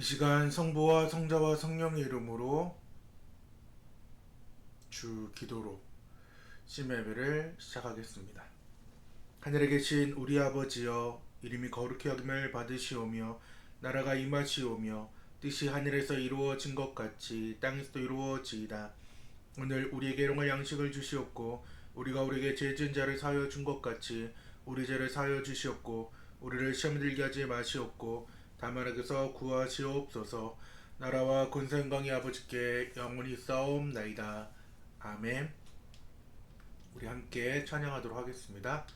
시간 성부와 성자와 성령의 이름으로 주 기도로 심예배를 시작하겠습니다. 하늘에 계신 우리 아버지여, 이름이 거룩히 여김을 받으시오며 나라가 임하시오며 뜻이 하늘에서 이루어진 것 같이 땅에서도 이루어지이다. 오늘 우리에게 일용할 양식을 주시옵고 우리가 우리에게 죄 지은 자를 사하여 준 것 같이 우리 죄를 사하여 주시옵고 우리를 시험에 들게 하지 마시옵고 다만 악에서 구하시옵소서. 나라와 권세 영광이 아버지께 영원히 싸움나이다. 아멘. 우리 함께 찬양하도록 하겠습니다.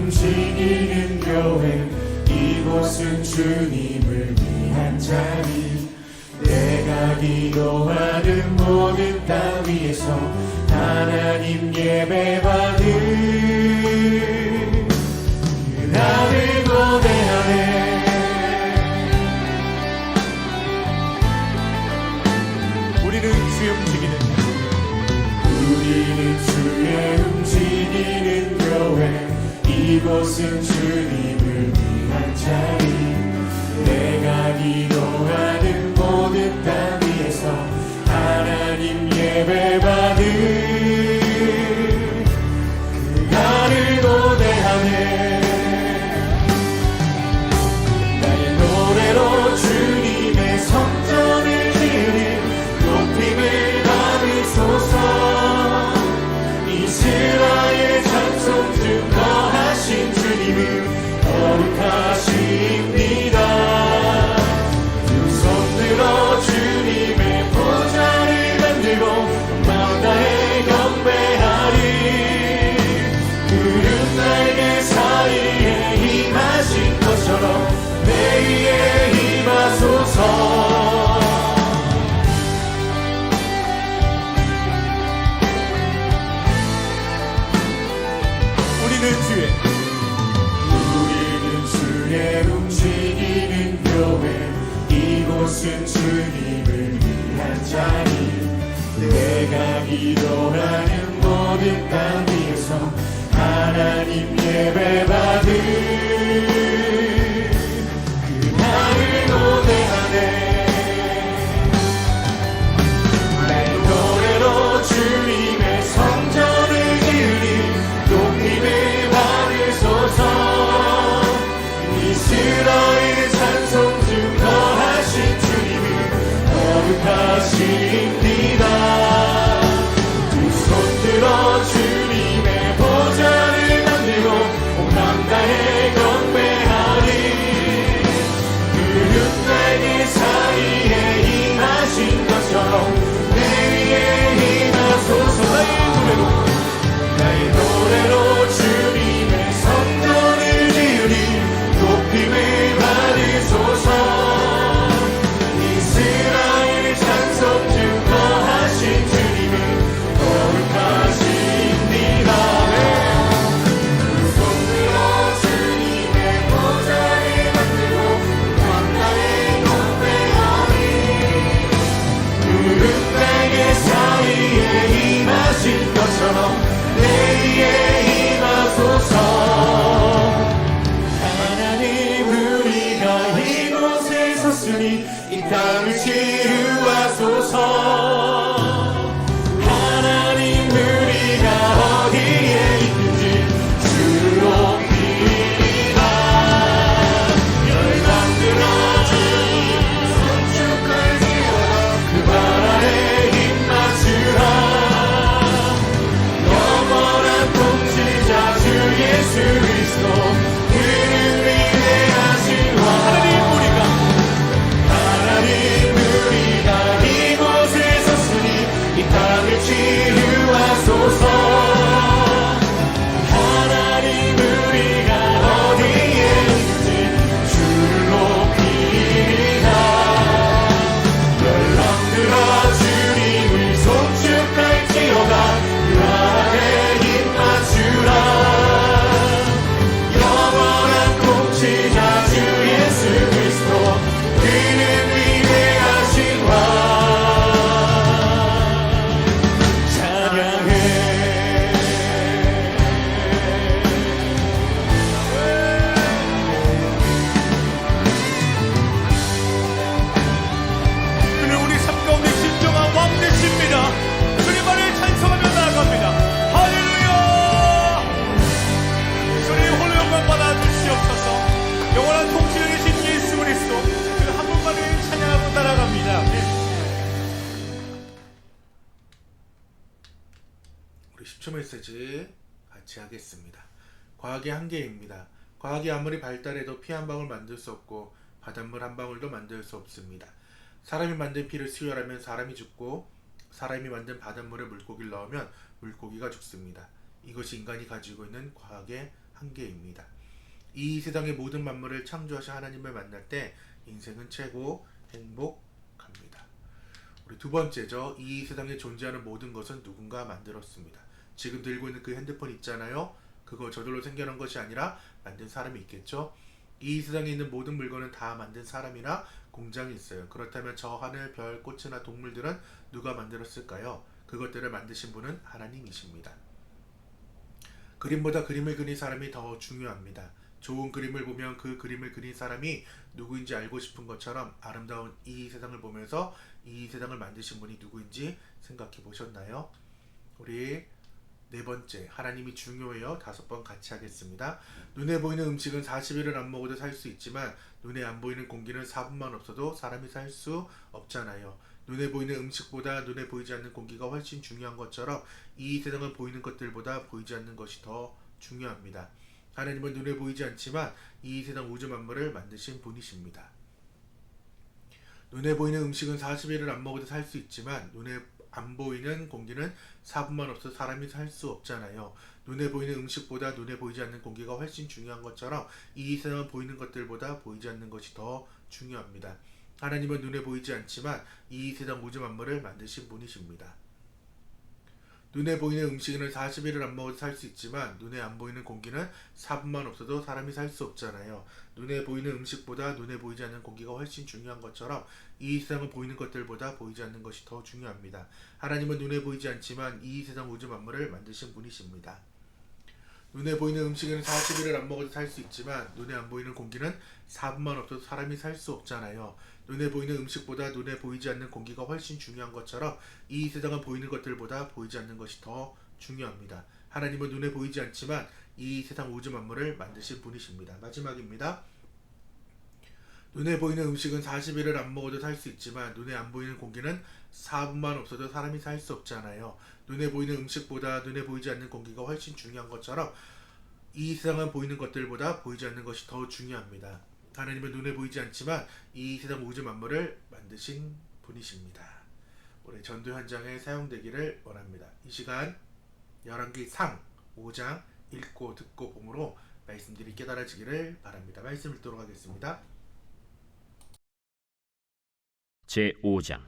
움직이는 교회, 이곳은 주님을 위한 자리. 내가 기도하는 모든 땅 위에서 하나님 예배받을 그날을 고대하네. 우리는 주의 움직이는 교회, 이곳은 주님을 위한 자리. 내가 기도하는 모든 땅 위에서 하나님 예배받을 그날을 고대하네. 나의 노래로 주님의 성전을 지으리 높임을 받으소서. 이스라엘 찬송 중 거하신 주님은 거룩하십니다. 두 손 들어 주님의 보좌를 만들고 마음 다해 경배하리. 구름 날개 사이에 임하신 것처럼 내 위에 임하소서. 움직이는 교회, 이곳은 주님을 위한 자리. 내가 기도하는 모든 땅 위에서 하나님 예배받을 그날을 고대하네. 내 노래로 주님의 성전을 지으리 높임을 받으소서. 이스라엘 찬송 중 거하신 주님은 거룩하십니다. 두 손 들어 주님의 보좌를 만들고 온 마음 다해 경배하리. 구름 날개 사이에 임하신 것처럼 내 위에 임하소서. 나의 노래로 주님의 성전을 지으리 높임을 받으소서. 이스라엘 찬송 중 거하신 주님은 거룩하십니다. 두 손 들어 주님의 보좌를 만들고 광야에 경배하리. 구름 날개 사이에 임하신 것처럼 내 위에 임하소서. 이 땅을 치유하소서. 하나님 우리가 어디에 있든지 주를 높이리라. 열방들아 주님 손축을 지어라. 그 발 아래 힘 맞추라. 영원한 통치자 주 예수 그리스도, 그는 위대하신 왕. 하나님 우리가 이곳에 10초 메시지 같이 하겠습니다. 과학의 한계입니다. 과학이 아무리 발달해도 피 한 방울 만들 수 없고 바닷물 한 방울도 만들 수 없습니다. 사람이 만든 피를 수혈하면 사람이 죽고 사람이 만든 바닷물에 물고기를 넣으면 물고기가 죽습니다. 이것이 인간이 가지고 있는 과학의 한계입니다. 이 세상의 모든 만물을 창조하신 하나님을 만날 때 인생은 최고 행복합니다. 우리 두 번째죠. 이 세상에 존재하는 모든 것은 누군가 만들었습니다. 지금 들고 있는 그 핸드폰 있잖아요. 그거 저절로 생겨난 것이 아니라 만든 사람이 있겠죠. 이 세상에 있는 모든 물건은 다 만든 사람이나 공장이 있어요. 그렇다면 저 하늘, 별, 꽃이나 동물들은 누가 만들었을까요? 그것들을 만드신 분은 하나님이십니다. 그림보다 그림을 그린 사람이 더 중요합니다. 좋은 그림을 보면 그 그림을 그린 사람이 누구인지 알고 싶은 것처럼 아름다운 이 세상을 보면서 이 세상을 만드신 분이 누구인지 생각해 보셨나요? 우리 네 번째, 하나님이 중요해요. 5번 같이 하겠습니다. 눈에 보이는 음식은 40일을 안 먹어도 살 수 있지만 눈에 안 보이는 공기는 4분만 없어도 사람이 살 수 없잖아요. 눈에 보이는 음식보다 눈에 보이지 않는 공기가 훨씬 중요한 것처럼 이 세상은 보이는 것들보다 보이지 않는 것이 더 중요합니다. 하나님은 눈에 보이지 않지만 이 세상 우주 만물을 만드신 분이십니다. 눈에 보이는 음식은 40일을 안 먹어도 살 수 있지만 눈에 안 보이는 공기는 4분만 없어도 사람이 살 수 없잖아요. 눈에 보이는 음식보다 눈에 보이지 않는 공기가 훨씬 중요한 것처럼 이 세상은 보이는 것들보다 보이지 않는 것이 더 중요합니다. 하나님은 눈에 보이지 않지만 이 세상 우주 만물을 만드신 분이십니다. 눈에 보이는 음식은 40일을 안 먹어도 살 수 있지만 눈에 안 보이는 공기는 4분만 없어도 사람이 살 수 없잖아요. 눈에 보이는 음식보다 눈에 보이지 않는 공기가 훨씬 중요한 것처럼 이 세상은 보이는 것들보다 보이지 않는 것이 더 중요합니다. 하나님은 눈에 보이지 않지만 이 세상 우주 만물을 만드신 분이십니다. 눈에 보이는 음식은 40일을 안 먹어도 살 수 있지만 눈에 안 보이는 공기는 4분만 없어도 사람이 살 수 없잖아요. 눈에 보이는 음식보다 눈에 보이지 않는 공기가 훨씬 중요한 것처럼 이 세상은 보이는 것들보다 보이지 않는 것이 더 중요합니다. 하나님은 눈에 보이지 않지만 이 세상 우주 만물을 만드신 분이십니다. 마지막입니다. 눈에 보이는 음식은 40일을 안 먹어도 살 수 있지만 눈에 안 보이는 공기는 4분만 없어도 사람이 살 수 없잖아요. 눈에 보이는 음식보다 눈에 보이지 않는 공기가 훨씬 중요한 것처럼 이 세상은 보이는 것들보다 보이지 않는 것이 더 중요합니다. 하나님은 눈에 보이지 않지만 이 세상 우주 만물을 만드신 분이십니다. 올해 전도 현장에 사용되기를 원합니다. 이 시간 열왕기상 5장 읽고 듣고 봄으로 말씀들이 깨달아지기를 바랍니다. 말씀 읽도록 하겠습니다. 제5장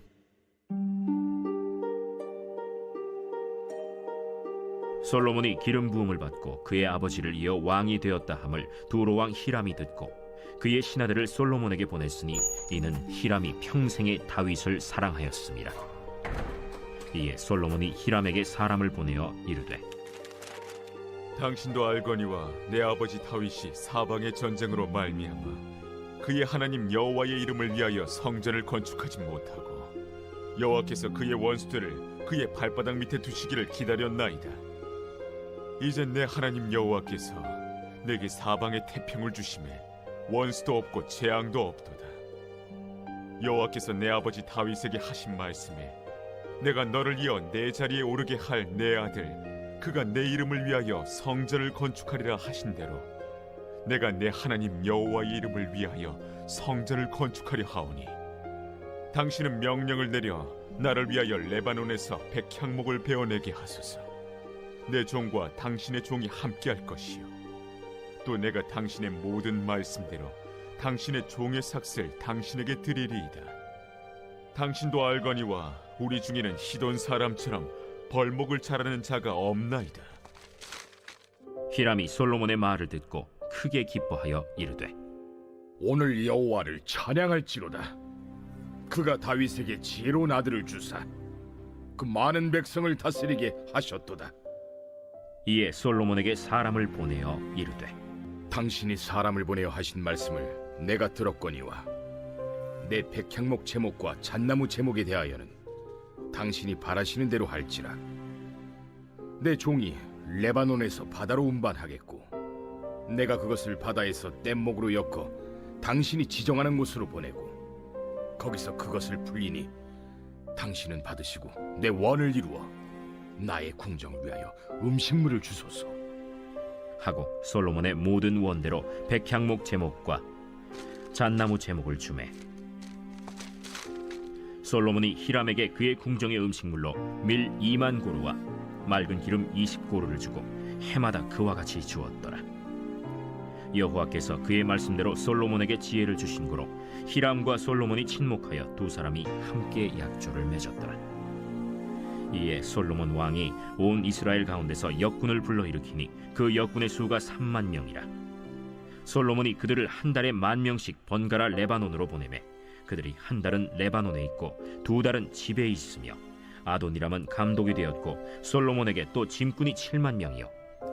솔로몬이 기름 부음을 받고 그의 아버지를 이어 왕이 되었다 함을 두로 왕 히람이 듣고 그의 신하들을 솔로몬에게 보냈으니 이는 히람이 평생에 다윗을 사랑하였습니다. 이에 솔로몬이 히람에게 사람을 보내어 이르되 당신도 알거니와 내 아버지 다윗이 사방의 전쟁으로 말미암아 그의 하나님 여호와의 이름을 위하여 성전을 건축하지 못하고 여호와께서 그의 원수들을 그의 발바닥 밑에 두시기를 기다렸나이다. 이제 내 하나님 여호와께서 내게 사방의 태평을 주심에 원수도 없고 재앙도 없도다. 여호와께서 내 아버지 다윗에게 하신 말씀에 내가 너를 이어 내 자리에 오르게 할 내 아들 그가 내 이름을 위하여 성전을 건축하리라 하신 대로 내가 내 하나님 여호와의 이름을 위하여 성전을 건축하려 하오니 당신은 명령을 내려 나를 위하여 레바논에서 백향목을 베어내게 하소서. 내 종과 당신의 종이 함께할 것이요 또 내가 당신의 모든 말씀대로 당신의 종의 삭슬 당신에게 드리리이다. 당신도 알거니와 우리 중에는 시돈 사람처럼 벌목을 잘하는 자가 없나이다. 히람이 솔로몬의 말을 듣고 크게 기뻐하여 이르되 오늘 여호와를 찬양할지로다. 그가 다윗에게 지혜로운 아들을 주사 그 많은 백성을 다스리게 하셨도다. 이에 솔로몬에게 사람을 보내어 이르되 당신이 사람을 보내어 하신 말씀을 내가 들었거니와 내 백향목 제목과 잣나무 제목에 대하여는 당신이 바라시는 대로 할지라. 내 종이 레바논에서 바다로 운반하겠고 내가 그것을 바다에서 뗏목으로 엮어 당신이 지정하는 곳으로 보내고 거기서 그것을 풀리니 당신은 받으시고 내 원을 이루어 나의 궁정을 위하여 음식물을 주소서. 하고 솔로몬의 모든 원대로 백향목 제목과 잣나무 제목을 주매 솔로몬이 히람에게 그의 궁정의 음식물로 밀 2만 고루와 맑은 기름 20고루를 주고 해마다 그와 같이 주었더라. 여호와께서 그의 말씀대로 솔로몬에게 지혜를 주신 고로 히람과 솔로몬이 친목하여 두 사람이 함께 약조를 맺었더라. 이에 솔로몬 왕이 온 이스라엘 가운데서 역군을 불러일으키니 그 역군의 수가 3만 명이라. 솔로몬이 그들을 한 달에 10,000명씩 번갈아 레바논으로 보내매 그들이 한 달은 레바논에 있고 두 달은 집에 있으며 아도니람은 감독이 되었고 솔로몬에게 또 짐꾼이 7만 명이요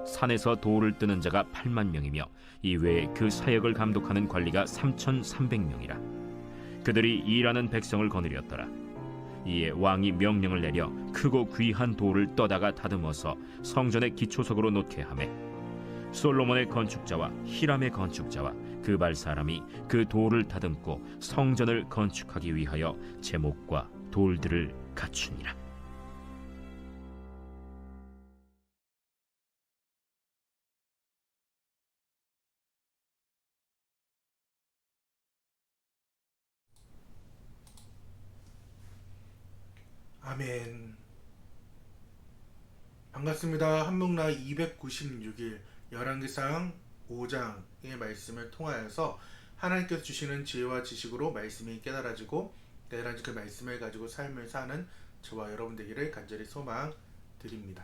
산에서 돌을 뜨는 자가 8만 명이며 이외에 그 사역을 감독하는 관리가 3,300명이라. 그들이 일하는 백성을 거느렸더라. 이에 왕이 명령을 내려 크고 귀한 돌을 떠다가 다듬어서 성전의 기초석으로 놓게 하매 솔로몬의 건축자와 히람의 건축자와 그발 사람이 그 돌을 다듬고 성전을 건축하기 위하여 제목과 돌들을 갖추니라. 아멘. 반갑습니다. 한목나 296일 열왕기상 5장의 말씀을 통하여서 하나님께서 주시는 지혜와 지식으로 말씀이 깨달아지고 깨달아진 그 말씀을 가지고 삶을 사는 저와 여러분 되기를 간절히 소망드립니다.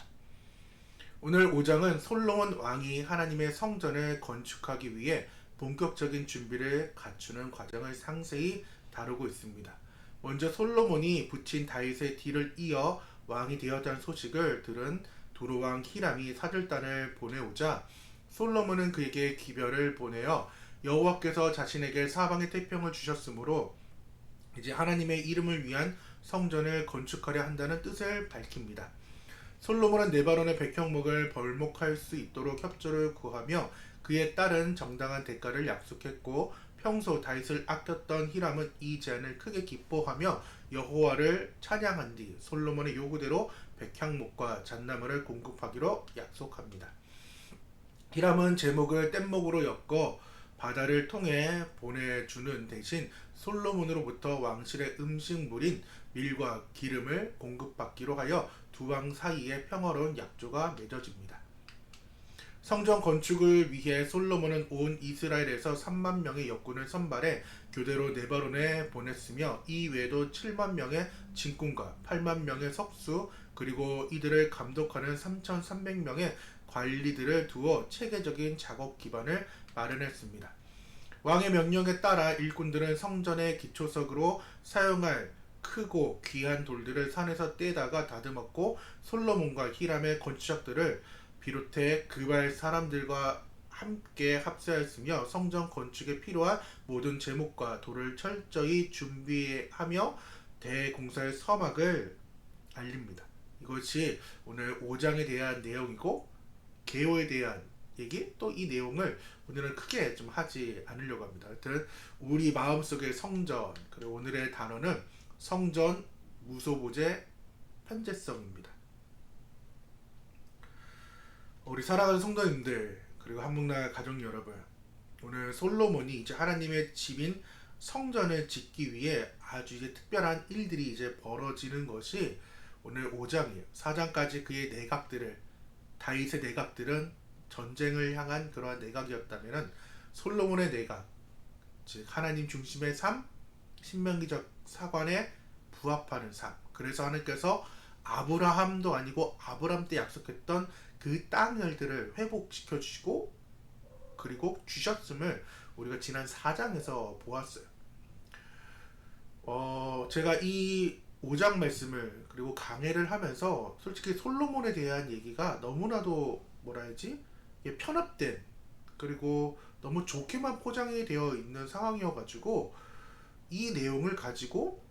오늘 5장은 솔로몬 왕이 하나님의 성전을 건축하기 위해 본격적인 준비를 갖추는 과정을 상세히 다루고 있습니다. 먼저 솔로몬이 붙인 다윗의 뒤를 이어 왕이 되었다는 소식을 들은 두로왕 히람이 사절단을 보내오자 솔로몬은 그에게 기별을 보내어 여호와께서 자신에게 사방의 태평을 주셨으므로 이제 하나님의 이름을 위한 성전을 건축하려 한다는 뜻을 밝힙니다. 솔로몬은 네바논의 백향목을 벌목할 수 있도록 협조를 구하며 그의 딸은 정당한 대가를 약속했고 평소 다윗을 아꼈던 히람은 이 제안을 크게 기뻐하며 여호와를 찬양한 뒤 솔로몬의 요구대로 백향목과 잣나무를 공급하기로 약속합니다. 히람은 제목을 뗏목으로 엮어 바다를 통해 보내주는 대신 솔로몬으로부터 왕실의 음식물인 밀과 기름을 공급받기로 하여 두 왕 사이에 평화로운 약조가 맺어집니다. 성전 건축을 위해 솔로몬은 온 이스라엘에서 3만 명의 역군을 선발해 교대로 네바논에 보냈으며 이 외에도 7만 명의 진군과 8만 명의 석수 그리고 이들을 감독하는 3,300명의 관리들을 두어 체계적인 작업 기반을 마련했습니다. 왕의 명령에 따라 일꾼들은 성전의 기초석으로 사용할 크고 귀한 돌들을 산에서 떼다가 다듬었고 솔로몬과 히람의 건축작들을 비롯해 그발 사람들과 함께 합세하였으며 성전 건축에 필요한 모든 제목과 돌을 철저히 준비하며 대공사의 서막을 알립니다. 이것이 오늘 5장에 대한 내용이고 계호에 대한 얘기 또 이 내용을 오늘은 크게 좀 하지 않으려고 합니다. 하여튼 우리 마음속의 성전 그리고 오늘의 단어는 성전 무소부재 편재성입니다. 우리 사랑하는 성도님들 그리고 한국나라 가족 여러분, 오늘 솔로몬이 이제 하나님의 집인 성전을 짓기 위해 아주 이제 특별한 일들이 이제 벌어지는 것이 오늘 5장이에요. 4장까지 그의 내각들을 다윗의 내각들은 전쟁을 향한 그러한 내각이었다면은 솔로몬의 내각, 즉 하나님 중심의 삶, 신명기적 사관에 부합하는 삶. 그래서 하나님께서 아브라함도 아니고 아브람 때 약속했던 그 땅들을 회복시켜 주시고 그리고 주셨음을 우리가 지난 4장에서 보았어요. 제가 이 5장 말씀을 그리고 강해를 하면서 솔직히 솔로몬에 대한 얘기가 너무나도 뭐라 해야지 편협된 그리고 너무 좋게만 포장이 되어 있는 상황이어가지고 이 내용을 가지고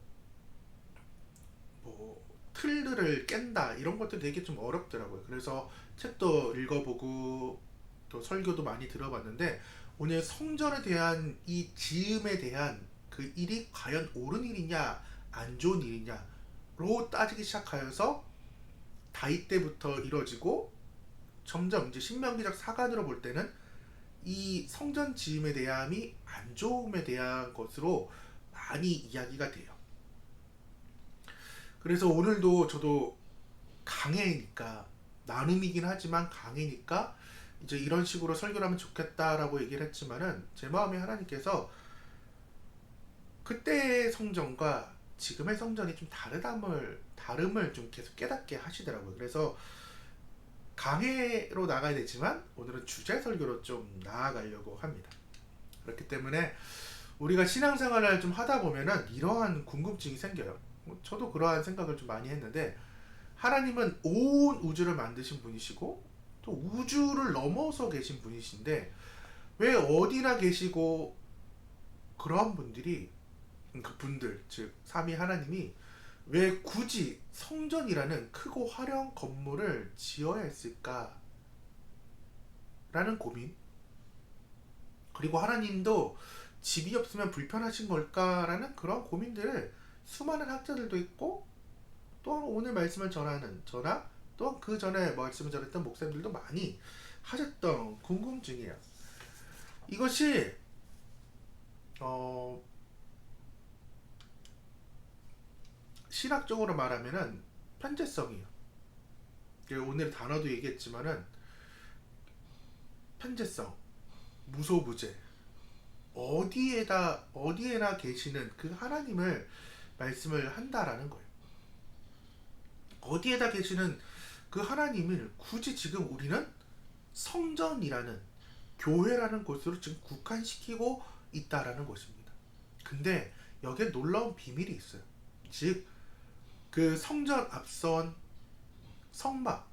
뭐 틀들을 깬다 이런 것들 되게 좀 어렵더라고요. 그래서 책도 읽어보고 또 설교도 많이 들어봤는데 오늘 성전에 대한 이 지음에 대한 그 일이 과연 옳은 일이냐 안 좋은 일이냐로 따지기 시작하여서 다윗 때부터 이뤄지고 점점 이제 신명기적 사관으로 볼 때는 이 성전 지음에 대함이 안 좋음에 대한 것으로 많이 이야기가 돼요. 그래서 오늘도 저도 강해니까, 나눔이긴 하지만 강해니까 이제 이런 식으로 설교를 하면 좋겠다라고 얘기를 했지만은, 제 마음에 하나님께서 그때의 성전과 지금의 성전이 좀 다름을 좀 계속 깨닫게 하시더라고요. 그래서 강해로 나가야 되지만 오늘은 주제 설교로 좀 나아가려고 합니다. 그렇기 때문에 우리가 신앙생활을 좀 하다 보면은 이러한 궁금증이 생겨요. 저도 그러한 생각을 좀 많이 했는데, 하나님은 온 우주를 만드신 분이시고 또 우주를 넘어서 계신 분이신데, 왜 어디나 계시고 그러한 분들이, 그분들 즉 삼위 하나님이 왜 굳이 성전이라는 크고 화려한 건물을 지어야 했을까 라는 고민, 그리고 하나님도 집이 없으면 불편하신 걸까라는 그런 고민들을 수많은 학자들도 있고, 또한 오늘 말씀을 전하는 저나 또한 그 전에 말씀을 전했던 목사님들도 많이 하셨던 궁금증이에요. 이것이 신학적으로 말하면은 편재성이에요. 오늘 단어도 얘기했지만은 편재성, 무소부재, 어디에나 계시는 그 하나님을 말씀을 한다라는 거예요. 어디에다 계시는 그 하나님을 굳이 지금 우리는 성전이라는, 교회라는 곳으로 지금 국한시키고 있다라는 것입니다. 근데 여기에 놀라운 비밀이 있어요. 즉 그 성전 앞선 성막,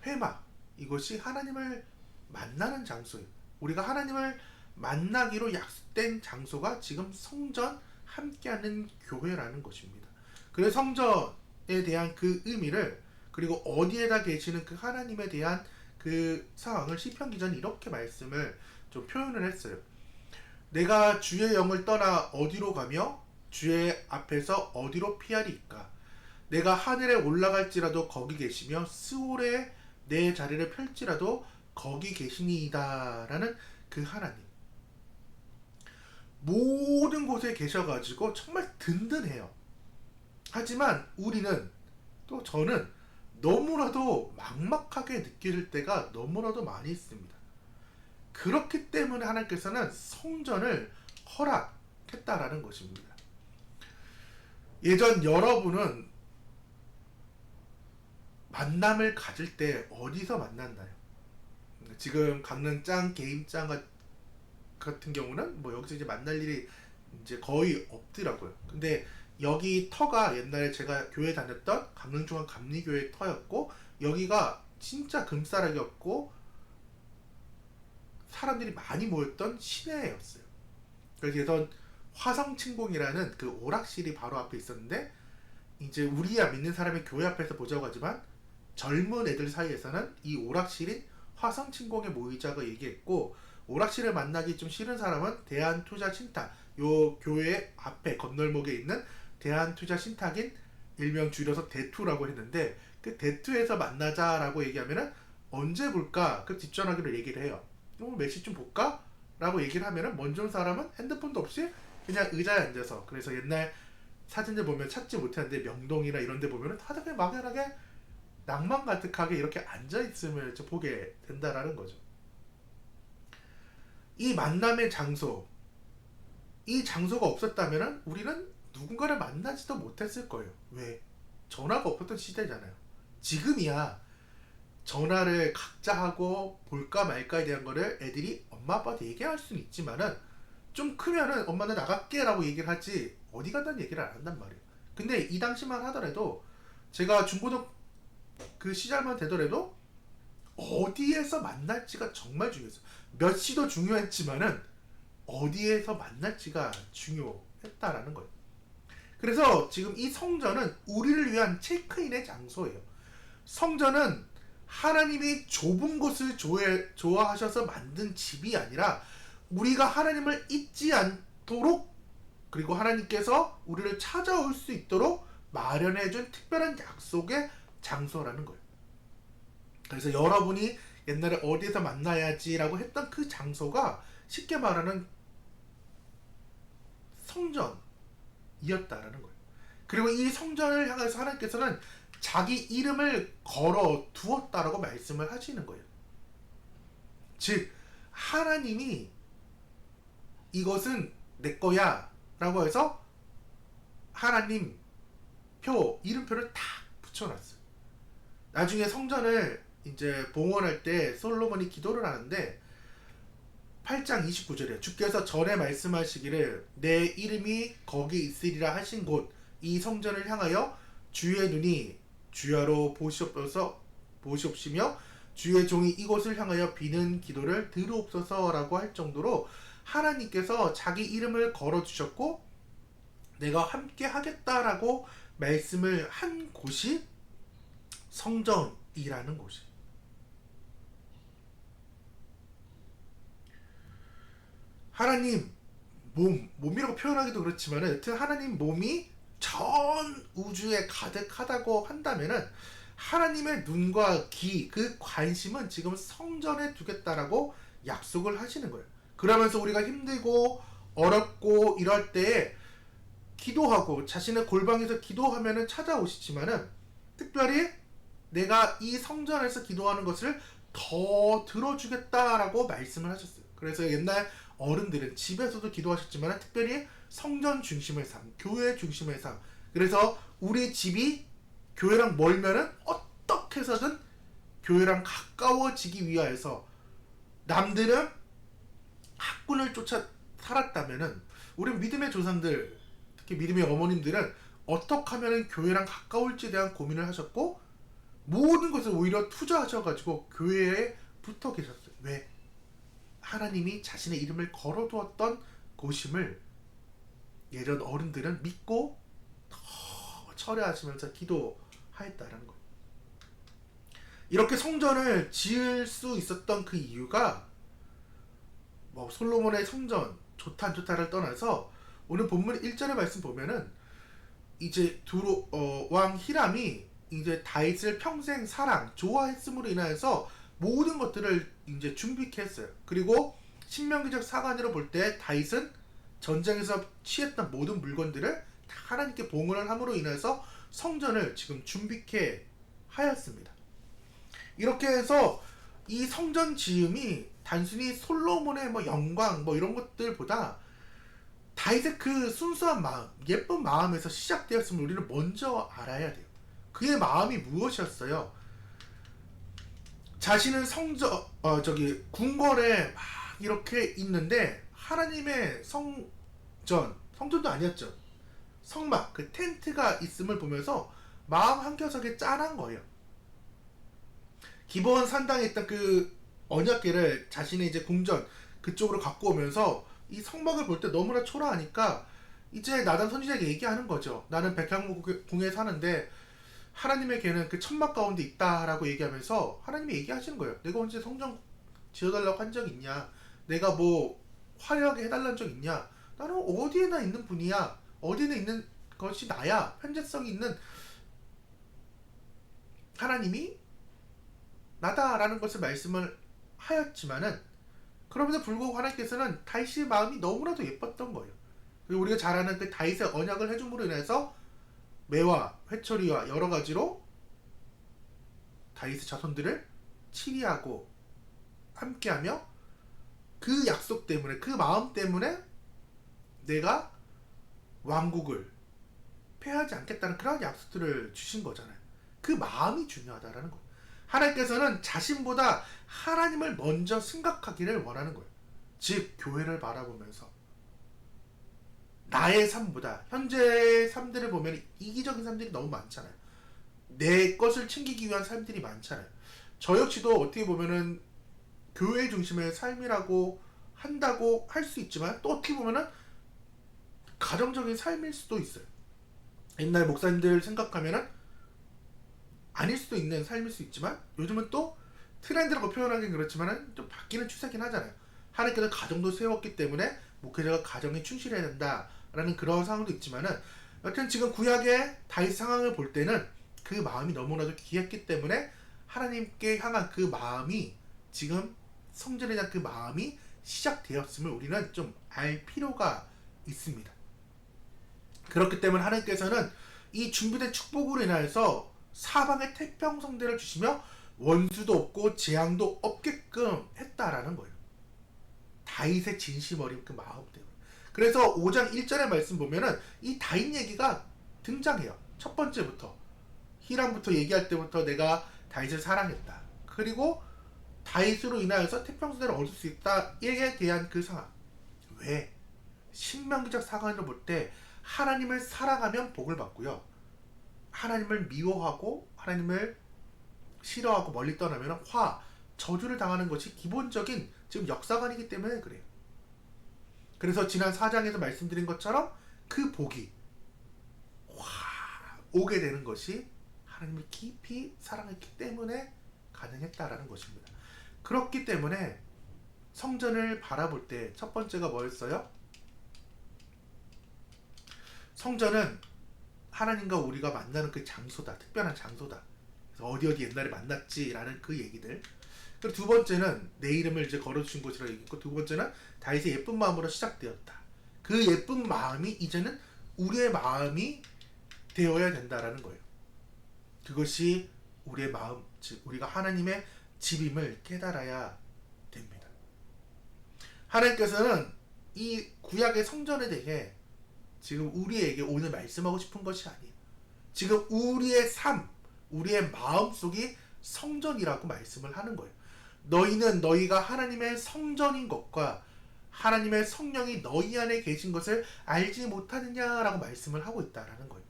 회막, 이것이 하나님을 만나는 장소예요. 우리가 하나님을 만나기로 약속된 장소가 지금 성전, 함께하는 교회라는 것입니다. 그래서 성전에 대한 그 의미를, 그리고 어디에다 계시는 그 하나님에 대한 그 상황을 시편 기자는 이렇게 말씀을 좀 표현을 했어요. 내가 주의 영을 떠나 어디로 가며 주의 앞에서 어디로 피하리까? 내가 하늘에 올라갈지라도 거기 계시며 스올에 내 자리를 펼지라도 거기 계시니이다 라는 그 하나님, 모든 곳에 계셔가지고 정말 든든해요. 하지만 우리는, 또 저는 너무나도 막막하게 느낄 때가 너무나도 많이 있습니다. 그렇기 때문에 하나님께서는 성전을 허락했다라는 것입니다. 예전 여러분은 만남을 가질 때 어디서 만났나요? 지금 강릉짱, 개임짱 같은 경우는 뭐 여기서 이제 만날 일이 이제 거의 없더라고요. 근데 여기 터가 옛날에 제가 교회 다녔던 강릉중앙 감리교회 터였고, 여기가 진짜 금싸라기였고 사람들이 많이 모였던 시내였어요. 그래서 화성침공이라는 그 오락실이 바로 앞에 있었는데, 이제 우리야 믿는 사람이 교회 앞에서 보자고 하지만 젊은 애들 사이에서는 이 오락실인 화성침공에 모이자고 얘기했고, 오락실을 만나기 좀 싫은 사람은 대한투자신탁, 요 교회 앞에 건널목에 있는 대한투자신탁인, 일명 줄여서 대투라고 했는데, 그 대투에서 만나자라고 얘기하면은 언제 볼까? 그 뒷전화기로 얘기를 해요. 오늘 몇 시쯤 볼까? 라고 얘기를 하면은 먼저 온 사람은 핸드폰도 없이 그냥 의자에 앉아서, 그래서 옛날 사진들 보면 찾지 못하는데 명동이나 이런 데 보면은 다들 그냥 막연하게 낭만 가득하게 이렇게 앉아있음을 보게 된다라는 거죠. 이 만남의 장소, 이 장소가 없었다면 우리는 누군가를 만나지도 못했을 거예요. 왜? 전화가 없었던 시대잖아요. 지금이야 전화를 각자 하고 볼까 말까에 대한 거를 애들이 엄마 아빠한테 얘기할 수는 있지만은, 좀 크면은 엄마 나 나갈게 라고 얘기를 하지 어디 간다는 얘기를 안 한단 말이에요. 근데 이 당시만 하더라도, 제가 중고등 그 시절만 되더라도 어디에서 만날지가 정말 중요했어요. 몇 시도 중요했지만은 어디에서 만날지가 중요했다라는 거예요. 그래서 지금 이 성전은 우리를 위한 체크인의 장소예요. 성전은 하나님이 좁은 곳을 좋아하셔서 만든 집이 아니라, 우리가 하나님을 잊지 않도록, 그리고 하나님께서 우리를 찾아올 수 있도록 마련해준 특별한 약속의 장소라는 거예요. 그래서 여러분이 옛날에 어디에서 만나야지라고 했던 그 장소가 쉽게 말하는 성전이었다라는 거예요. 그리고 이 성전을 향해서 하나님께서는 자기 이름을 걸어 두었다라고 말씀을 하시는 거예요. 즉 하나님이 이것은 내 거야 라고 해서 하나님 이름표를 다 붙여놨어요. 나중에 성전을 이제 봉헌할 때 솔로몬이 기도를 하는데 8장 29절에 주께서 전에 말씀하시기를 내 이름이 거기 있으리라 하신 곳 이 성전을 향하여 주의 눈이 주야로 보시옵시며 주의 종이 이곳을 향하여 비는 기도를 들으옵소서라고 할 정도로 하나님께서 자기 이름을 걸어주셨고 내가 함께 하겠다라고 말씀을 한 곳이 성전이라는 곳이에요. 하나님 몸이라고 표현하기도 그렇지만 여튼 하나님 몸이 전 우주에 가득하다고 한다면은 하나님의 눈과 귀, 그 관심은 지금 성전에 두겠다라고 약속을 하시는 거예요. 그러면서 우리가 힘들고 어렵고 이럴 때에 기도하고 자신의 골방에서 기도하면은 찾아오시지만은 특별히 내가 이 성전에서 기도하는 것을 더 들어주겠다라고 말씀을 하셨어요. 그래서 옛날 어른들은 집에서도 기도하셨지만 특별히 성전 중심의 삶, 교회 중심의 삶. 그래서 우리 집이 교회랑 멀면은 어떻게 해서든 교회랑 가까워지기 위하여서 남들은 학군을 쫓아 살았다면은 우리 믿음의 조상들, 특히 믿음의 어머님들은 어떻게 하면은 교회랑 가까울지에 대한 고민을 하셨고 모든 것을 오히려 투자하셔가지고 교회에 붙어 계셨어요. 왜? 하나님이 자신의 이름을 걸어두었던 곳임을 예전 어른들은 믿고 더 철회하시면서 기도하였다라는 거예요. 이렇게 성전을 지을 수 있었던 그 이유가 뭐 솔로몬의 성전 좋다 안 좋다를 떠나서 오늘 본문 1절의 말씀 보면은 이제 왕 히람이 이제 다윗을 평생 사랑 좋아했음으로 인하여서 모든 것들을 이제 준비케 했어요. 그리고 신명기적 사관으로 볼 때 다윗은 전쟁에서 취했던 모든 물건들을 다 하나님께 봉헌을 함으로 인해서 성전을 지금 준비케 하였습니다. 이렇게 해서 이 성전 지음이 단순히 솔로몬의 뭐 영광 뭐 이런 것들보다 다윗의 그 순수한 마음, 예쁜 마음에서 시작되었음을 우리는 먼저 알아야 돼요. 그의 마음이 무엇이었어요? 자신은 궁궐에 막 이렇게 있는데 하나님의 성전도 아니었죠. 성막, 그 텐트가 있음을 보면서 마음 한켠석에 짠한 거예요. 기브온 산당에 있던 그 언약궤를 자신의 이제 궁전 그쪽으로 갖고 오면서 이 성막을 볼 때 너무나 초라하니까 이제 나단 선지자에게 얘기하는 거죠. 나는 백향목궁에 사는데 하나님의 궤는 그 천막 가운데 있다라고 얘기하면서 하나님이 얘기하시는 거예요. 내가 언제 성전 지어달라고 한 적 있냐? 내가 뭐 화려하게 해달라는 적 있냐? 나는 어디에나 있는 분이야. 어디에나 있는 것이 나야. 현재성이 있는 하나님이 나다라는 것을 말씀을 하였지만은 그럼에도 불구하고 하나님께서는 다윗의 마음이 너무나도 예뻤던 거예요. 그리고 우리가 잘 아는 그 다윗의 언약을 해줌으로 인해서 매와 회초리와 여러 가지로 다윗의 자손들을 치리하고 함께하며 그 약속 때문에 그 마음 때문에 내가 왕국을 패하지 않겠다는 그런 약속들을 주신 거잖아요. 그 마음이 중요하다라는 거예요. 하나님께서는 자신보다 하나님을 먼저 생각하기를 원하는 거예요. 즉 교회를 바라보면서 나의 삶보다 현재의 삶들을 보면 이기적인 삶들이 너무 많잖아요. 내 것을 챙기기 위한 삶들이 많잖아요. 저 역시도 어떻게 보면은 교회 중심의 삶이라고 한다고 할 수 있지만 또 어떻게 보면은 가정적인 삶일 수도 있어요. 옛날 목사님들 생각하면은 아닐 수도 있는 삶일 수 있지만 요즘은 또 트렌드라고 표현하기는 그렇지만은 좀 바뀌는 추세긴 하잖아요. 하나님께서 가정도 세웠기 때문에 목회자가 가정에 충실해야 된다라는 그런 상황도 있지만은 여튼 지금 구약의 다윗 상황을 볼 때는 그 마음이 너무나도 귀했기 때문에 하나님께 향한 그 마음이 지금 성전에 대한 그 마음이 시작되었음을 우리는 좀 알 필요가 있습니다. 그렇기 때문에 하나님께서는 이 준비된 축복으로 인하여서 사방에 태평성대를 주시며 원수도 없고 재앙도 없게끔 했다라는 거예요. 다윗의 진심 어린 그 마음 때문에. 그래서 5장 1절의 말씀 보면은 이 다윗 얘기가 등장해요. 첫 번째부터 히람부터 얘기할 때부터 내가 다윗을 사랑했다. 그리고 다윗으로 인하여서 태평성대를 얻을 수 있다에 대한 그 상황. 왜? 신명기적 사관을 볼 때 하나님을 사랑하면 복을 받고요. 하나님을 미워하고 하나님을 싫어하고 멀리 떠나면 저주를 당하는 것이 기본적인 지금 역사관이기 때문에 그래요. 그래서 지난 4장에서 말씀드린 것처럼 그 복이 오게 되는 것이 하나님을 깊이 사랑했기 때문에 가능했다라는 것입니다. 그렇기 때문에 성전을 바라볼 때 첫 번째가 뭐였어요? 성전은 하나님과 우리가 만나는 그 장소다. 특별한 장소다. 그래서 어디 옛날에 만났지라는 그 얘기들. 그리고 두 번째는 내 이름을 이제 걸어주신 곳이라고 얘기했고, 두 번째는 다윗의 예쁜 마음으로 시작되었다. 그 예쁜 마음이 이제는 우리의 마음이 되어야 된다라는 거예요. 그것이 우리의 마음, 즉 우리가 하나님의 집임을 깨달아야 됩니다. 하나님께서는 이 구약의 성전에 대해 지금 우리에게 오늘 말씀하고 싶은 것이 아니에요. 지금 우리의 삶, 우리의 마음속이 성전이라고 말씀을 하는 거예요. 너희는 너희가 하나님의 성전인 것과 하나님의 성령이 너희 안에 계신 것을 알지 못하느냐라고 말씀을 하고 있다라는 거예요.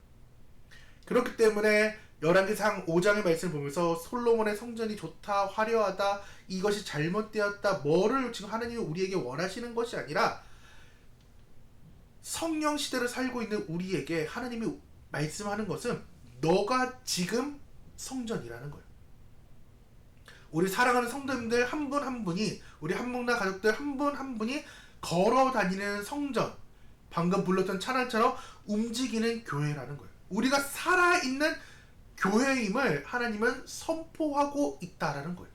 그렇기 때문에 열왕기상 5장의 말씀을 보면서 솔로몬의 성전이 좋다, 화려하다, 이것이 잘못되었다, 뭐를 지금 하나님이 우리에게 원하시는 것이 아니라 성령 시대를 살고 있는 우리에게 하나님이 말씀하는 것은 너가 지금 성전이라는 거예요. 우리 사랑하는 성도님들 한 분 한 분이, 우리 한목나 가족들 한 분 한 분이 걸어 다니는 성전, 방금 불렀던 찬양처럼 움직이는 교회라는 거예요. 우리가 살아있는 교회임을 하나님은 선포하고 있다라는 거예요.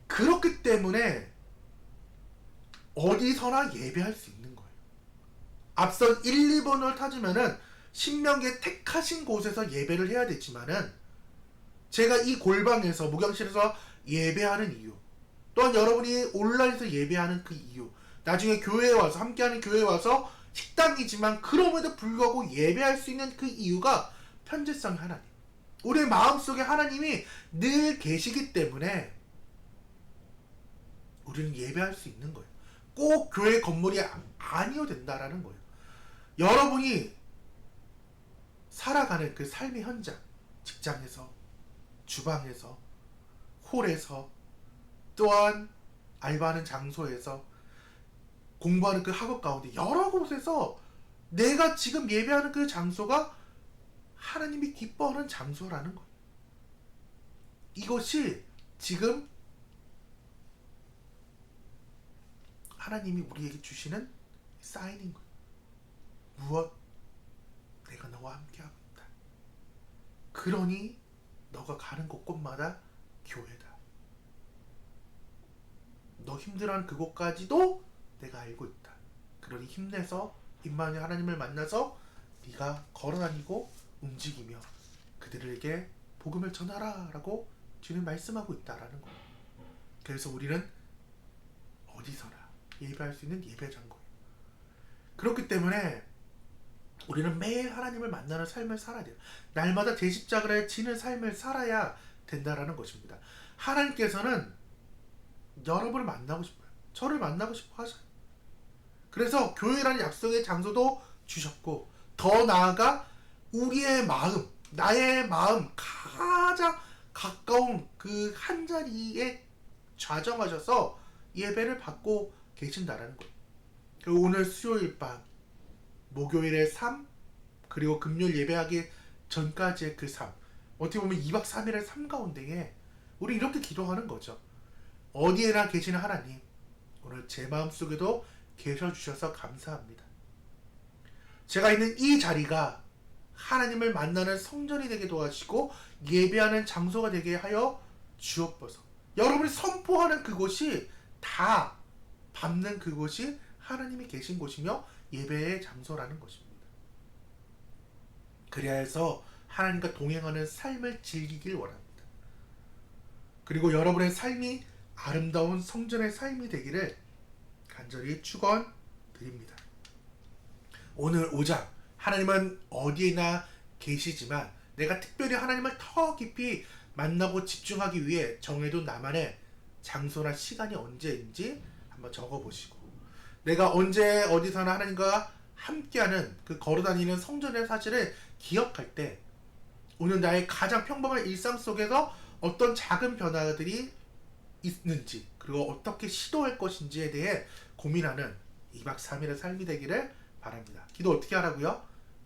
그렇기 때문에 어디서나 예배할 수 있는 거예요. 앞선 1, 2번을 타주면은 신명기에 택하신 곳에서 예배를 해야 되지만은 제가 이 골방에서 목양실에서 예배하는 이유, 또한 여러분이 온라인에서 예배하는 그 이유, 나중에 교회에 와서 함께하는 교회에 와서 식당이지만 그럼에도 불구하고 예배할 수 있는 그 이유가 편재성의 하나님, 우리의 마음속에 하나님이 늘 계시기 때문에 우리는 예배할 수 있는 거예요. 꼭 교회 건물이 아니어도 된다라는 거예요. 여러분이 살아가는 그 삶의 현장, 직장에서, 주방에서, 홀에서, 또한 알바하는 장소에서, 공부하는 그 학업 가운데 여러 곳에서 내가 지금 예배하는 그 장소가 하나님이 기뻐하는 장소라는 거예요. 이것이 지금 하나님이 우리에게 주시는 사인인 거예요. 무엇? 내가 너와 함께하고 있다. 그러니 너가 가는 곳곳마다 교회다. 너 힘들어하는 그곳까지도 내가 알고 있다. 그러니 힘내서 임마누엘 하나님을 만나서 네가 걸어다니고 움직이며 그들에게 복음을 전하라 라고 주님 말씀하고 있다라는 거예요. 그래서 우리는 어디서나 예배할 수 있는 예배장고예요. 그렇기 때문에 우리는 매일 하나님을 만나는 삶을 살아야 돼요. 날마다 제 십자가를 지는 삶을 살아야 된다라는 것입니다. 하나님께서는 여러분을 만나고 싶어요. 저를 만나고 싶어 하셔요. 그래서 교회라는 약속의 장소도 주셨고, 더 나아가 우리의 마음, 나의 마음 가장 가까운 그 한자리에 좌정하셔서 예배를 받고 계신다라는 거예요. 그리고 오늘 수요일 밤, 목요일의 삶, 그리고 금요일 예배하기 전까지의 그 삶, 어떻게 보면 2박 3일의 삶 가운데에 우리 이렇게 기도하는 거죠. 어디에나 계시는 하나님, 오늘 제 마음속에도 계셔주셔서 감사합니다. 제가 있는 이 자리가 하나님을 만나는 성전이 되게 도와주시고 예배하는 장소가 되게 하여 주옵소서. 여러분이 선포하는 그곳이 다 밟는 그곳이 하나님이 계신 곳이며 예배의 장소라는 것입니다. 그래야 해서 하나님과 동행하는 삶을 즐기길 원합니다. 그리고 여러분의 삶이 아름다운 성전의 삶이 되기를 간절히 축원드립니다. 오늘 5장 하나님은 어디에나 계시지만 내가 특별히 하나님을 더 깊이 만나고 집중하기 위해 정해둔 나만의 장소나 시간이 언제인지 한번 적어보시고 내가 언제 어디서나 하나님과 함께하는 그 걸어다니는 성전의 사실을 기억할 때 오늘 나의 가장 평범한 일상 속에서 어떤 작은 변화들이 있는지 그리고 어떻게 시도할 것인지에 대해 고민하는 2박 3일의 삶이 되기를 바랍니다. 기도 어떻게 하라고요?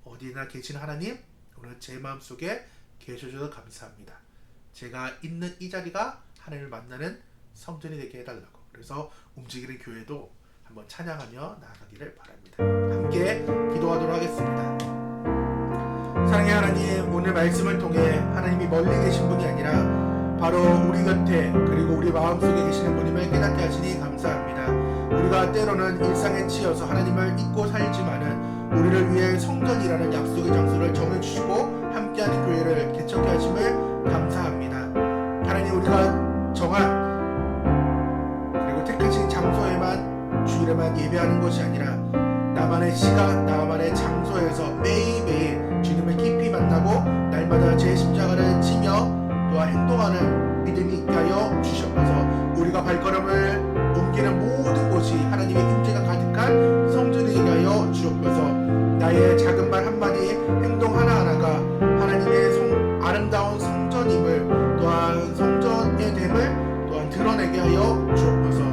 어디나 계신 하나님, 오늘 제 마음속에 계셔주셔서 감사합니다. 제가 있는 이 자리가 하나님을 만나는 성전이 되게 해달라고. 그래서 움직이는 교회도 한번 찬양하며 나아가기를 바랍니다. 함께 기도하도록 하겠습니다. 사랑의 하나님, 오늘 말씀을 통해 하나님이 멀리 계신 분이 아니라 바로 우리 곁에 그리고 우리 마음속에 계시는 분임을 깨닫게 하시니 감사합니다. 우리가 때로는 일상에 치여서 하나님을 잊고 살지만은 우리를 위해 성전이라는 약속의 장소를 정해주시고 함께하는 교회를 개척해 하심을 감사합니다. 하나님, 우리가 정한 그리고 택하신 장소에만 주일에만 예배하는 것이 아니라 나만의 시간, 나만의 장소에서 매일매일 주님을 깊이 만나고 날마다 제 십자가를 지며 또한 행동하는 믿음이 있게 하여 주셨어서 우리가 발걸음을 옮기는 모든 곳이 하나님의 임재가 가득한 성전이 되게 하여 주옵소서. 나의 작은 말 한마디, 행동 하나하나가 하나님의 아름다운 성전임을 또한 성전의 됨을 또한 드러내게 하여 주옵소서.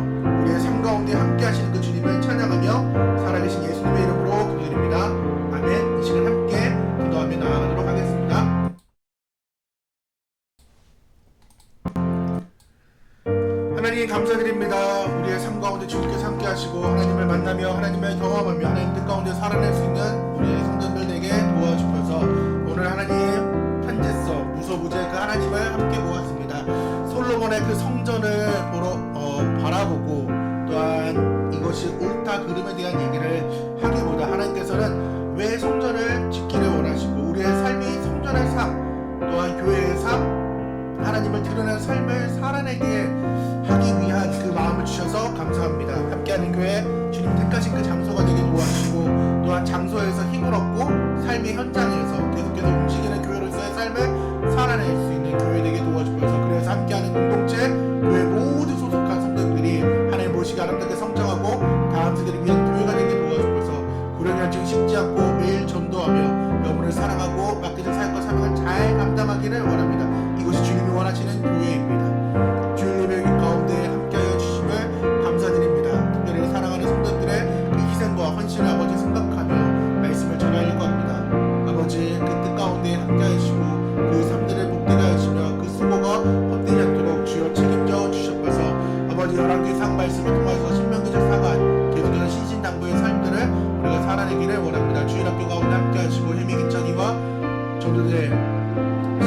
우리의 삶 가운데 함께 하시는 그 주님을 찬양하며 살아계신 예수님의 이름으로 기도드립니다. 아멘. 이 시간 함께 기도하며 나아가도록 하겠습니다. 하나님 감사드립니다. 우리의 삶 가운데 주님께서 함께 하시고 하나님을 만나며 하나님을 경험하며 하나님 뜻 가운데 살아낼 수 있는 우리의 성전들 되게 도와주셔서 오늘 하나님 현재서 무소부재 그 하나님을 함께 보았습니다. 솔로몬의 그 성전을 바라보고 또한 이것이 옳다 그름에 대한 얘기를 하기보다 하나님께서는 왜 성전을 짓기를 원하시고 우리의 삶이 성전의 삶 또한 교회의 삶 하나님을 드러내는 삶을 살아내게 하기 위한 그 마음을 주셔서 감사합니다. 함께하는 교회 주님 택하신 그 장소가 되게 도와주시고 또한 장소에서 힘을 얻고 삶의 현장에서 계속해서 움직이는 교회로서의 삶을 살아낼 수 있는 교회 되게 도와주셔서 그래서 함께하는 공동체 교회 모두 소속한 성도들이 하나님 모시기 아름답게 성장하고 다음 세대를 위한 교회가 되게 도와주셔서 구령현증 쉽지 않고 매일 전도하며 여러분을 사랑하고 맡겨진 사역과 사명을 잘 감당하기를 원합니다. 이것이 주님이 원하시는 교회입니다. 주님의 가운데 함께하여 주심을 감사드립니다. 특별히 사랑하는 성도들의 그 희생과 헌신을 아버지 생각하며 말씀을 전하려고 합니다. 아버지 그 뜻 가운데 함께하여 주시고 그 삶들을 복되게 하시며 그 수고가 헛되지 않도록 주여 책임져 주셨어서 아버지 열왕기상 말씀을 통해서 신명기적 사관 계속해서 신신당부의 삶들을 우리가 살아내기를 원합니다. 주일학교 가운데 함께하시고 혜미기찬이와 전도들의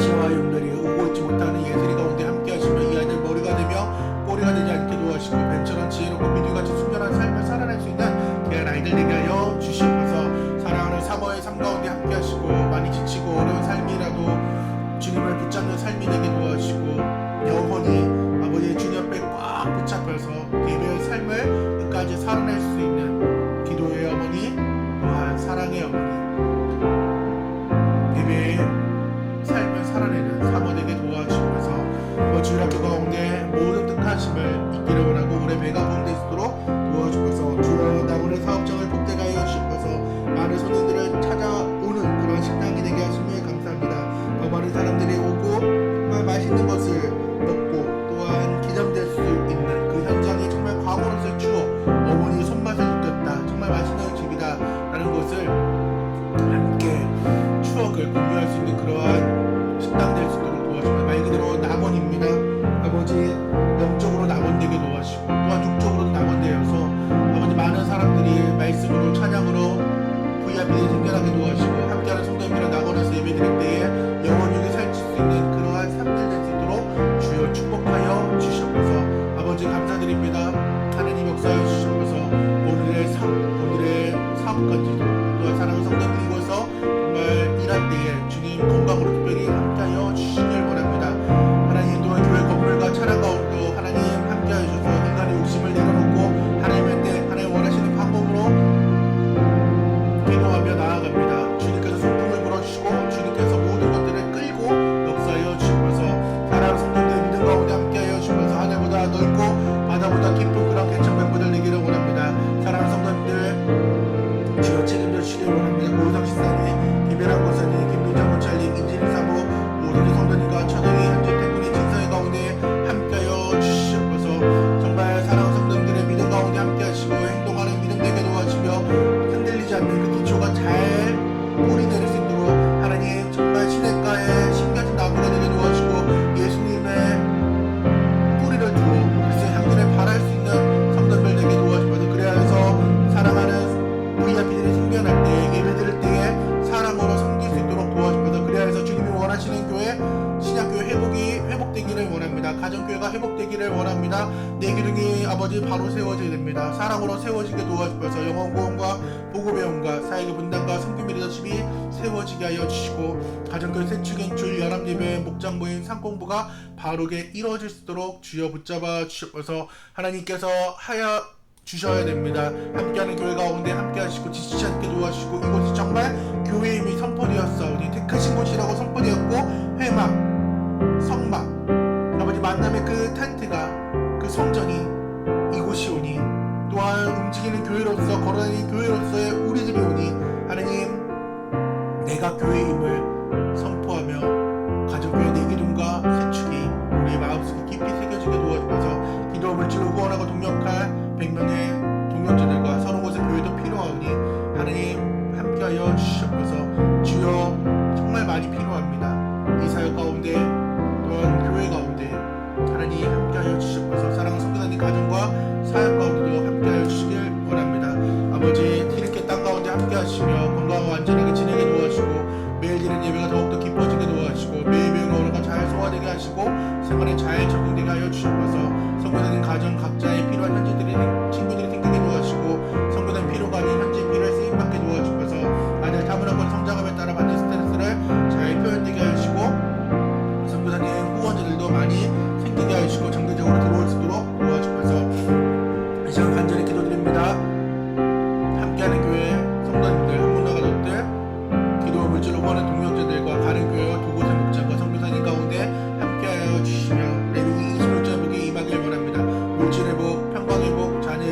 시와 용들이 오고 있지 못하는 예슬이 가운데 함께하시며 이 아이들 머리가 되며 꼬리가 되지 않게 도와주시고 뱀처럼 지혜롭고 비둘기같이 순결한 삶을 살아낼 수 있는 귀한 아이들 되게 하여 주시옵소서. 사랑하는 사모의 삶 가운데 함께하시고 많이 지치고 어려운 삶이라도 주님을 붙잡는 삶이 되게 도와주시고 영원히 아버지의 주님 옆에 꽉 붙잡혀서 예배의 삶을 끝까지 살아낼 수 있는 기도의 어머니 또한 사랑의 어머니 예배의 삶을 살아내는 사모되게 도와주셔서 주일학교 가운데 모든 뜻하심을 잊기를 원하고 올해 배가 부흥될 수 있도록 도와주셔서 주여 나무의 사업장을 복되게 하여 주셔서 많은 손님들을 찾아오는 그런 식당이 되게 하심을 감사합니다. 더 많은 사람들이 오고 정말 맛있는 것을 먹고 또한 기념될 수 있는 그 현장이 정말 과거로서의 추억 어머니의 손맛을 느꼈다 정말 맛있는 집이다 라는 것을 함께 추억을 공유할 수 있는 그러한 식당 될 수 있도록 도와주시고 말 그대로 낙원입니다. 아버지 영적으로 낙원되게 도와주시고 또한 육적으로도 낙원되어서 아버지 많은 사람들이 말씀으로 찬양으로 VIP들이 생겨나는 안전하게 도와주시고 함께하는 성도님들의 낙원에서 예배드릴 때에 영원히 살칠 수 있는 그러한 삶들 될 수 있도록 주여 축복하여 주시옵소서. 아버지 감사드립니다. 하나님 역사해 주시옵소서. 오늘의 사업까지도 또한 사랑하는 성도님들 이곳에서 정말 일할 때에 주님 건강으로 특별히 함께하여 주시길 원합니다. 하나님 또한 교회 건물과 차량 가운데도 하나님 함께하여 주셔서 인간의 욕심을 내려놓고 하나님의 때 하나님 원하시는 방법으로 기도하며 나아갑니다. 주님께서 소풍을 불어주시고 주님께서 모든 것들을 끌고 역사하여 주시면서 사랑하는 성도님들의 믿음 가운데 함께하여 주시면서 하늘보다 넓고 바다보다 깊은 그런 개척 멤버들 되기를 원합니다. 사랑하는 성도님들 주여 책임져 주시길 원합니다. 고우성 시사님, 김혜랑 권사님, 김민정 권찰님, 인진이 사모 모든 성도님과 천영이 현재 태군의 진성의 가운데 함께하여 주시옵소서. 정말 사랑하는 성도님들의 믿음 가운데 함께하시고 행동하는 믿음 되게 도와주시며 흔들리지 않는 그 기초가 잘 뿌리 내릴 수 있도록 하나님 정말 시냇가에 심겨진 나무가 되게 도와주시고 예수님의 뿌리를 두어 그리스도의 향기를 발할 수 있는 성도들 되게 도와주셔서 그래야 해서 사랑하는 VIP들이 생겨날 때 예배드릴 때에 사랑으로 섬길 수 있도록 도와주셔서 그래야 해서 주님이 원하시는 교회 신약교회 회복되기를 원합니다. 가정교회가 회복되기를 원합니다. 내 기둥이 아버지 바로 세워져야 됩니다. 사랑으로 세워지게 도와주셔서 영혼구원과 보고배움과 사역의 분단과 성교 리더십이 세워지게 하여 주시고 가정교회 세축인 주일 연합예배 목장부인 상공부가 바르게 이루어질 수 있도록 주여 붙잡아 주셔서 하나님께서 하여 주셔야 됩니다. 함께하는 교회 가운데 함께하시고 지치지 않게 도와주시고 이곳이 정말 교회의 이미 선포되었사오니 택하신 곳이라고 선포되었고 회막, 성막 아버지 만남의 그 텐트가 그 성전이 이곳이 오니 또한 움직이는 교회로서 걸어다니는 교회로서의 우리 집이 오니 하나님 내가 교회임을 선포하며 가정교회 내 기둥과 세축이 우리의 마음속에 깊이 새겨지게 도와주면서 기도 물질로 후원하고 동역할 100명의 동역자들과 서로 곳의 교회도 필요하오니 하나님 함께하여 주시옵소서. 주여 정말 많이 필요합니다. 이 사역 가운데 또한 교회 가운데 하나님 함께하여 주시옵소서. 사랑하는 성도님 가정과 사역 가운데도 함께하여 주시길 원합니다. 아버지 이렇게 땅 가운데 함께하시며 건강하고 안전하게 지내게 도와주시고 매일 드리는 예배가 더욱더 깊어지게 도와주시고 매일 배우는 언어가 잘 소화되게 하시고 생활에 잘 적응되게 하여 주시옵소서. 성도님 가정 각자의 필요한 친구들이 생기게 도와주시고 성도님 필요가 아닌 현재 필요에 쓰임받게 도와주셔서 아들 다문화권 성장함에 따라 받는 스트레스를 잘 표현되게 하시고 성도님 후원자들도 많이 생기게 하시고 정기적으로 들어올 수 있도록 도와주셔서 이 시간 간절히 기도드립니다. 함께하는 교회 성도님들 한문나가족들 기도와 물질로 후원하는 동역자들과 가는 교회와 도구세 목장과 성교사님 가운데 함께하여 주시며 레위기 26절 복이 임하길 원합니다. 물질 회복, 평강 회복, 자녀